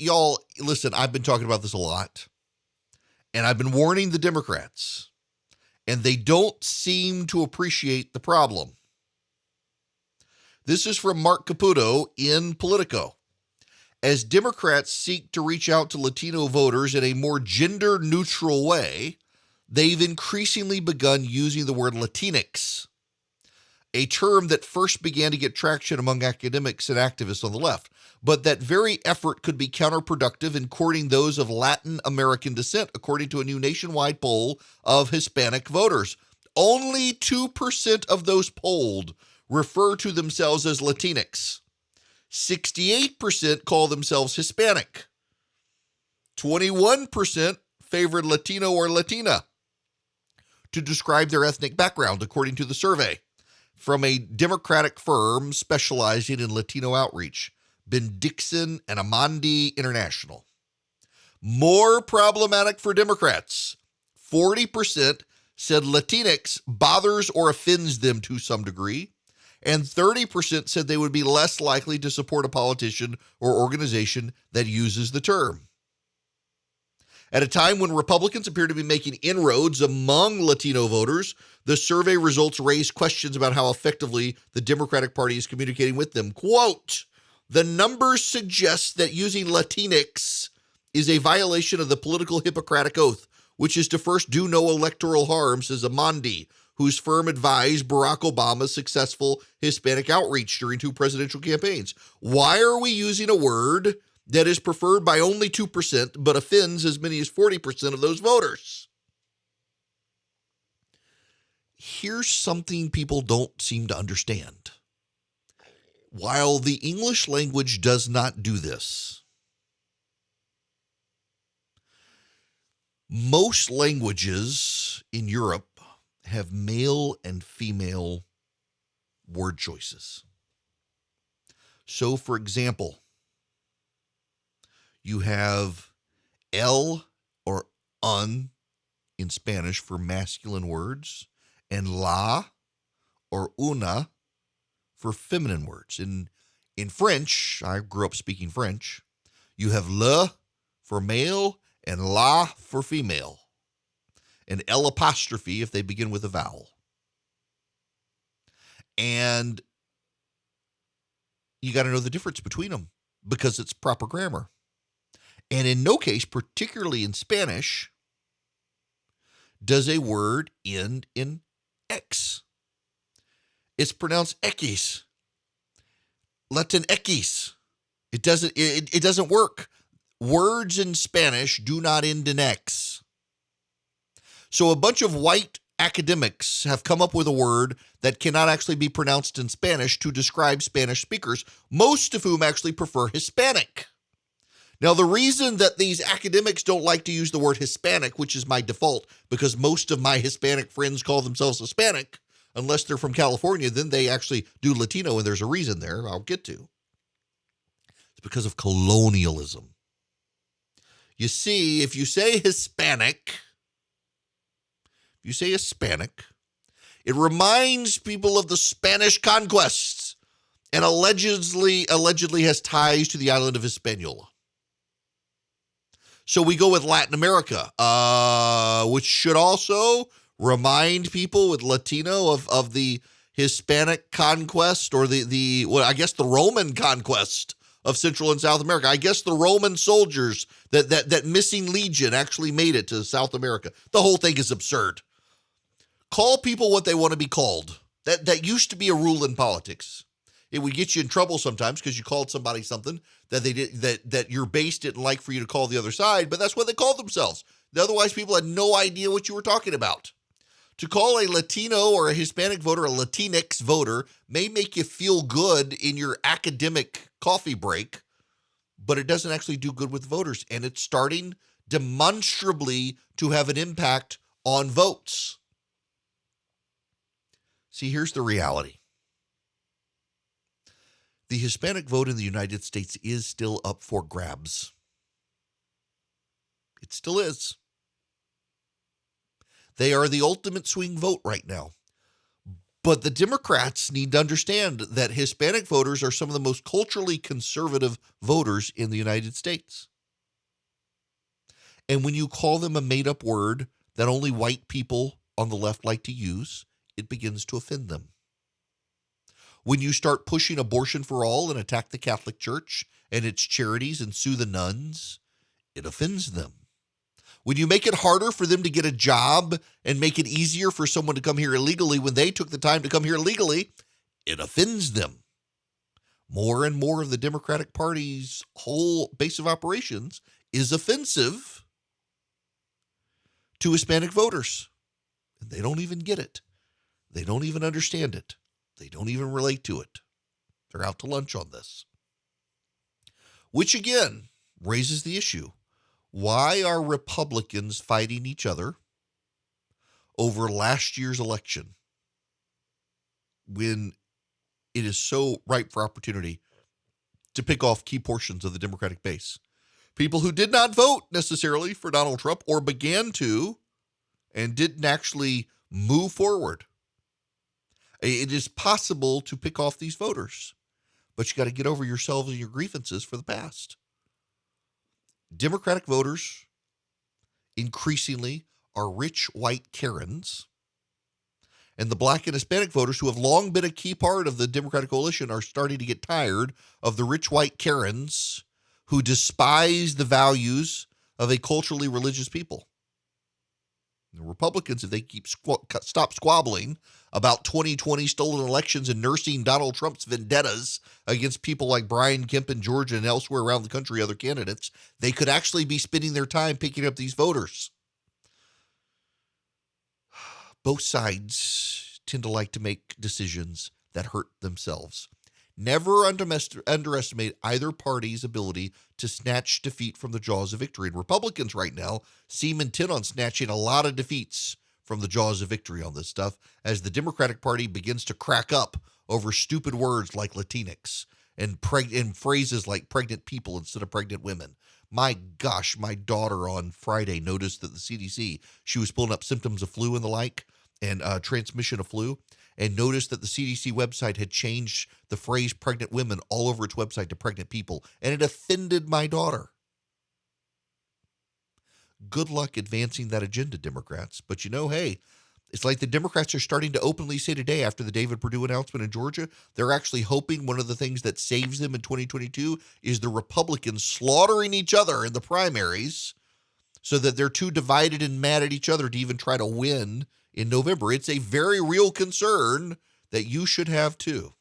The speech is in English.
y'all, listen, I've been talking about this a lot, and I've been warning the Democrats, and they don't seem to appreciate the problem. This is from Mark Caputo in Politico. As Democrats seek to reach out to Latino voters in a more gender-neutral way, they've increasingly begun using the word Latinx, a term that first began to get traction among academics and activists on the left. But that very effort could be counterproductive in courting those of Latin American descent, according to a new nationwide poll of Hispanic voters. Only 2% of those polled refer to themselves as Latinx. 68% call themselves Hispanic. 21% favored Latino or Latina to describe their ethnic background, according to the survey from a Democratic firm specializing in Latino outreach, Ben Dixon and Amandi International. More problematic for Democrats, 40% said Latinx bothers or offends them to some degree, and 30% said they would be less likely to support a politician or organization that uses the term. At a time when Republicans appear to be making inroads among Latino voters, the survey results raise questions about how effectively the Democratic Party is communicating with them. Quote, the numbers suggest that using Latinx is a violation of the political Hippocratic Oath, which is to first do no electoral harm, says Amandi, whose firm advised Barack Obama's successful Hispanic outreach during 2 presidential campaigns. Why are we using a word that is preferred by only 2% but offends as many as 40% of those voters? Here's something people don't seem to understand. While the English language does not do this, most languages in Europe have male and female word choices. So, for example, you have el or un in Spanish for masculine words, and la or una for feminine words. In French, I grew up speaking French, you have le for male and la for female, and L apostrophe if they begin with a vowel. And you got to know the difference between them because it's proper grammar. And in no case, particularly in Spanish, does a word end in X. It's pronounced X. Latin X. It doesn't work. Words in Spanish do not end in X. So a bunch of white academics have come up with a word that cannot actually be pronounced in Spanish to describe Spanish speakers, most of whom actually prefer Hispanic. Now, the reason that these academics don't like to use the word Hispanic, which is my default, because most of my Hispanic friends call themselves Hispanic, unless they're from California, then they actually do Latino, and there's a reason there I'll get to. It's because of colonialism. You see, if you say Hispanic, it reminds people of the Spanish conquests and allegedly has ties to the island of Hispaniola. So we go with Latin America, which should also remind people with Latino of the Hispanic conquest or the Roman conquest of Central and South America. I guess the Roman soldiers, that missing legion actually made it to South America. The whole thing is absurd. Call people what they want to be called. That used to be a rule in politics. It would get you in trouble sometimes because you called somebody something that they did that your base didn't like for you to call the other side, but that's what they called themselves. Otherwise, people had no idea what you were talking about. To call a Latino or a Hispanic voter a Latinx voter may make you feel good in your academic coffee break, but it doesn't actually do good with voters, and it's starting demonstrably to have an impact on votes. See, here's the reality. The Hispanic vote in the United States is still up for grabs. It still is. They are the ultimate swing vote right now. But the Democrats need to understand that Hispanic voters are some of the most culturally conservative voters in the United States. And when you call them a made-up word that only white people on the left like to use, it begins to offend them. When you start pushing abortion for all and attack the Catholic Church and its charities and sue the nuns, it offends them. When you make it harder for them to get a job and make it easier for someone to come here illegally when they took the time to come here legally, it offends them. More and more of the Democratic Party's whole base of operations is offensive to Hispanic voters. And they don't even get it. They don't even understand it. They don't even relate to it. They're out to lunch on this. Which again raises the issue. Why are Republicans fighting each other over last year's election when it is so ripe for opportunity to pick off key portions of the Democratic base? People who did not vote necessarily for Donald Trump or began to and didn't actually move forward. It is possible to pick off these voters, but you got to get over yourselves and your grievances for the past. Democratic voters increasingly are rich white Karens, and the black and Hispanic voters who have long been a key part of the Democratic coalition are starting to get tired of the rich white Karens who despise the values of a culturally religious people. The Republicans, if they stop squabbling about 2020 stolen elections and nursing Donald Trump's vendettas against people like Brian Kemp in Georgia and elsewhere around the country, other candidates, they could actually be spending their time picking up these voters. Both sides tend to like to make decisions that hurt themselves. Never underestimate either party's ability to snatch defeat from the jaws of victory. And Republicans right now seem intent on snatching a lot of defeats from the jaws of victory on this stuff as the Democratic Party begins to crack up over stupid words like Latinx and phrases like pregnant people instead of pregnant women. My gosh, my daughter on Friday noticed that the CDC, she was pulling up symptoms of flu and the like, and transmission of flu, and noticed that the CDC website had changed the phrase pregnant women all over its website to pregnant people, and it offended my daughter. Good luck advancing that agenda, Democrats. But hey, it's like the Democrats are starting to openly say today after the David Perdue announcement in Georgia, they're actually hoping one of the things that saves them in 2022 is the Republicans slaughtering each other in the primaries so that they're too divided and mad at each other to even try to win in November. It's a very real concern that you should have too.